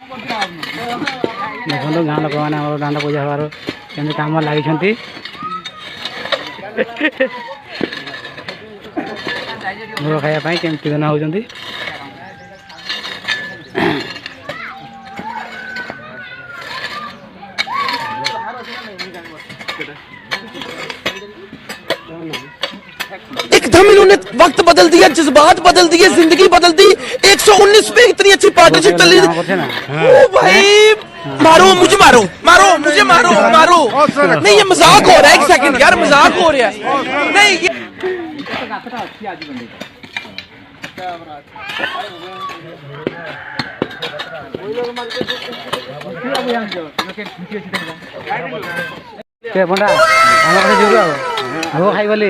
देखो गाँ लोक मैंने दांड पूजा हबार केमती कम लगी भोग खावाई केमती दिन होती एकदम इन्होंने वक्त बदल दिया, जज्बात बदल दिए, जिंदगी बदल दी। 119 पे इतनी अच्छी पार्टनरशिप चल रही है। ओ भाई मारो मुझे, मारो मारो मुझे, मारो मारो। नहीं ये मजाक हो रहा है, एक सेकंड यार, मजाक हो रहा है। नहीं ये पंडा भोग खाई बोली